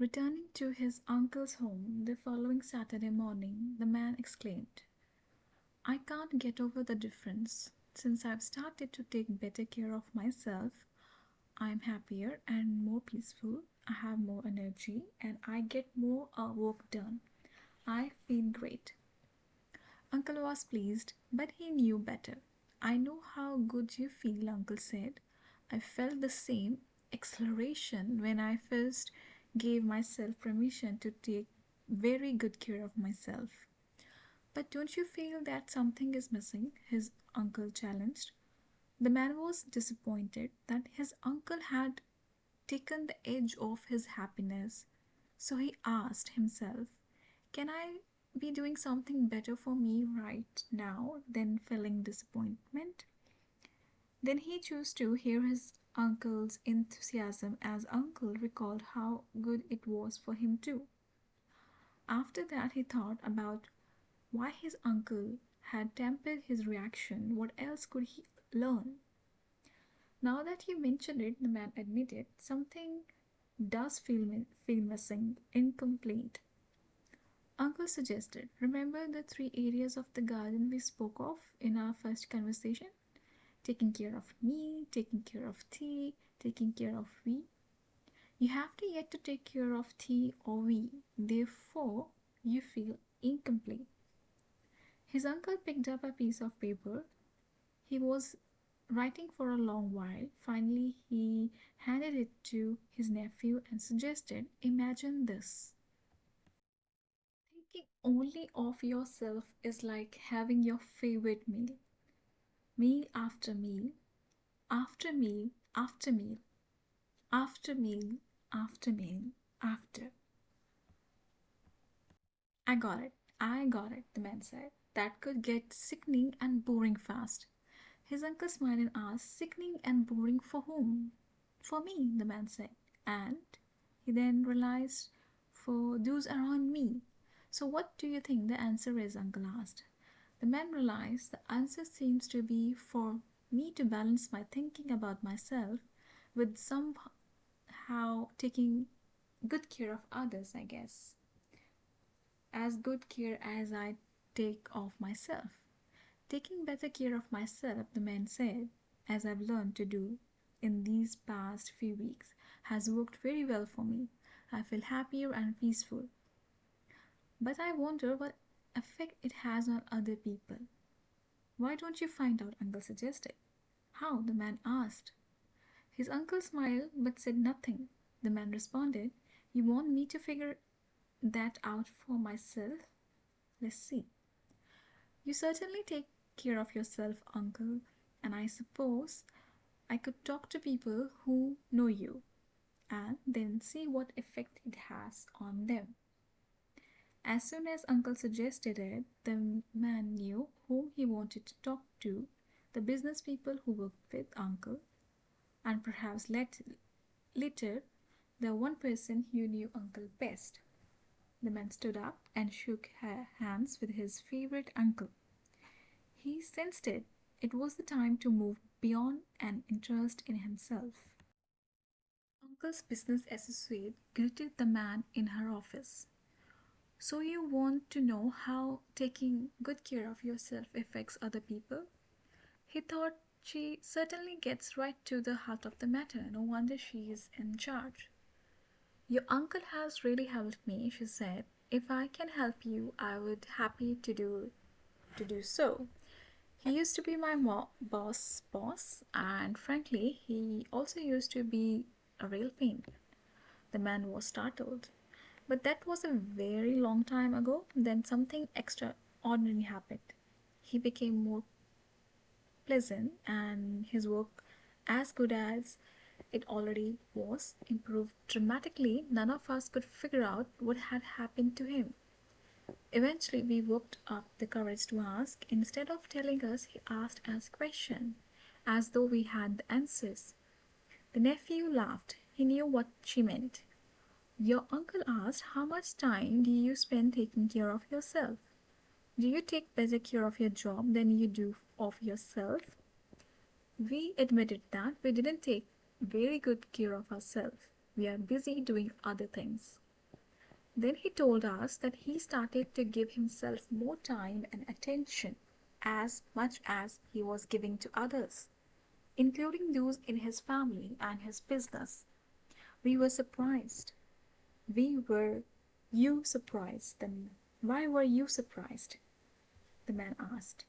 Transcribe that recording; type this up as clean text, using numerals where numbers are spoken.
Returning to his uncle's home the following Saturday morning, the man exclaimed, I can't get over the difference. Since I've started to take better care of myself, I'm happier and more peaceful. I have more energy and I get more work done. I feel great. Uncle was pleased, but he knew better. I know how good you feel, Uncle said. I felt the same exhilaration when I first gave myself permission to take very good care of myself. But don't you feel that something is missing? His uncle challenged. The man was disappointed that his uncle had taken the edge off his happiness. So he asked himself, can I be doing something better for me right now than feeling disappointment? Then he chose to hear his uncle's enthusiasm as uncle recalled how good it was for him too. After that, he thought about why his uncle had tempered his reaction. What else could he learn? Now that you mentioned it, the man admitted something does feel missing, incomplete. Uncle suggested, remember the three areas of the garden we spoke of in our first conversation? Taking care of me, taking care of tea, taking care of we. You have to yet to take care of tea or we. Therefore, you feel incomplete. His uncle picked up a piece of paper. He was writing for a long while. Finally, he handed it to his nephew and suggested, imagine this. Thinking only of yourself is like having your favorite meal, meal after meal, after meal, after meal, after meal, after meal, after. I got it, the man said. That could get sickening and boring fast. His uncle smiled and asked, sickening and boring for whom? For me, the man said. And he then realized, for those around me. So, what do you think the answer is? Uncle asked. The man realized the answer seems to be for me to balance my thinking about myself with somehow taking good care of others, I guess. As good care as I take of myself. Taking better care of myself, the man said, as I've learned to do in these past few weeks, has worked very well for me. I feel happier and peaceful. But I wonder what effect it has on other people. Why don't you find out? Uncle suggested. How? The man asked. His uncle smiled but said nothing. The man responded, you want me to figure that out for myself? Let's see. You certainly take care of yourself, uncle, and I suppose I could talk to people who know you and then see what effect it has on them. As soon as Uncle suggested it, the man knew whom he wanted to talk to, the business people who worked with Uncle, and perhaps later the one person who knew Uncle best. The man stood up and shook hands with his favorite uncle. He sensed it. It was the time to move beyond an interest in himself. Uncle's business associate greeted the man in her office. So, you want to know how taking good care of yourself affects other people? He thought she certainly gets right to the heart of the matter. No wonder she is in charge. Your uncle has really helped me, she said. If I can help you, I would happy to do so. He used to be my boss, and frankly, he also used to be a real pain. The man was startled. But that was a very long time ago. Then something extraordinary happened. He became more pleasant, and his work, as good as it already was, improved dramatically. None of us could figure out what had happened to him. Eventually, we worked up the courage to ask. Instead of telling us, he asked us questions, as though we had the answers. The nephew laughed. He knew what she meant. Your uncle asked, how much time do you spend taking care of yourself? Do you take better care of your job than you do of yourself? We admitted that we didn't take very good care of ourselves. We are busy doing other things. Then he told us that he started to give himself more time and attention as much as he was giving to others, including those in his family and his business. We were surprised. We were you surprised then? Why were you surprised? The man asked.